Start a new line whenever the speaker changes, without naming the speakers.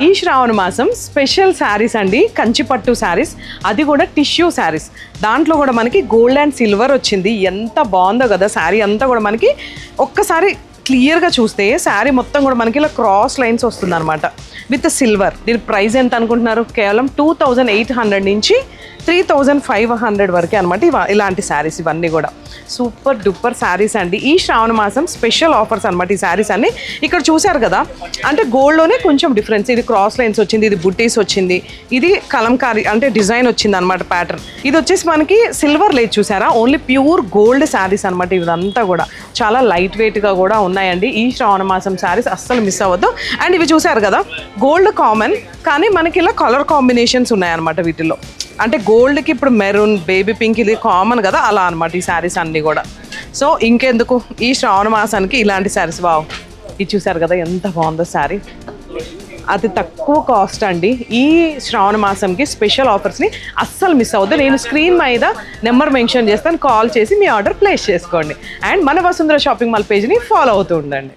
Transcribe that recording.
ఈ శ్రావణ మాసం స్పెషల్ శారీస్ అండి, కంచిపట్టు శారీస్, అది కూడా టిష్యూ శారీస్. దాంట్లో కూడా మనకి గోల్డ్ అండ్ సిల్వర్ వచ్చింది. ఎంత బాగుందో కదా శారీ అంతా కూడా. మనకి ఒక్కసారి క్లియర్గా చూస్తే శారీ మొత్తం కూడా మనకి ఇలా క్రాస్ లైన్స్ వస్తుంది అనమాట విత్ సిల్వర్. దీని ప్రైస్ ఎంత అనుకుంటున్నారు? కేవలం 2800 నుంచి 3500 వరకే అనమాట. ఇలాంటి శారీస్ ఇవన్నీ కూడా సూపర్ డూపర్ శారీస్ అండి. ఈ శ్రావణ మాసం స్పెషల్ ఆఫర్స్ అనమాట ఈ శారీస్ అన్ని. ఇక్కడ చూసారు కదా, అంటే గోల్డ్లోనే కొంచెం డిఫరెన్స్. ఇది క్రాస్ లైన్స్ వచ్చింది, ఇది బుట్టీస్ వచ్చింది, ఇది కలంకారీ అంటే డిజైన్ వచ్చింది అనమాట ప్యాటర్న్. ఇది వచ్చేసి మనకి సిల్వర్ లేదు చూసారా, ఓన్లీ ప్యూర్ గోల్డ్ శారీస్ అనమాట. ఇదంతా కూడా చాలా లైట్ వెయిట్గా కూడా ఉన్నాయండి. ఈ శ్రావణ మాసం శారీస్ అస్సలు మిస్ అవ్వద్దు. అండ్ ఇవి చూసారు కదా, గోల్డ్ కామన్, కానీ మనకి ఇలా కలర్ కాంబినేషన్స్ ఉన్నాయన్నమాట వీటిల్లో. అంటే గోల్డ్కి ఇప్పుడు మెరూన్, బేబీ పింక్ ఇది కామన్ కదా, అలా అనమాట ఈ శారీస్ అన్నీ కూడా. సో ఇంకెందుకు, ఈ శ్రావణ మాసానికి ఇలాంటి శారీస్. వావ్, ఇది చూసారు కదా ఎంత బాగుందో శారీ. అతి తక్కువ కాస్ట్ అండి. ఈ శ్రావణ మాసంకి స్పెషల్ ఆఫర్స్ని అస్సలు మిస్ అవ్వద్దు. నేను స్క్రీన్ మీద నెంబర్ మెన్షన్ చేస్తాను, కాల్ చేసి మీ ఆర్డర్ ప్లేస్ చేసుకోండి. అండ్ మన వసుంధర షాపింగ్ మాల్ పేజ్ని ఫాలో అవుతూ ఉండండి.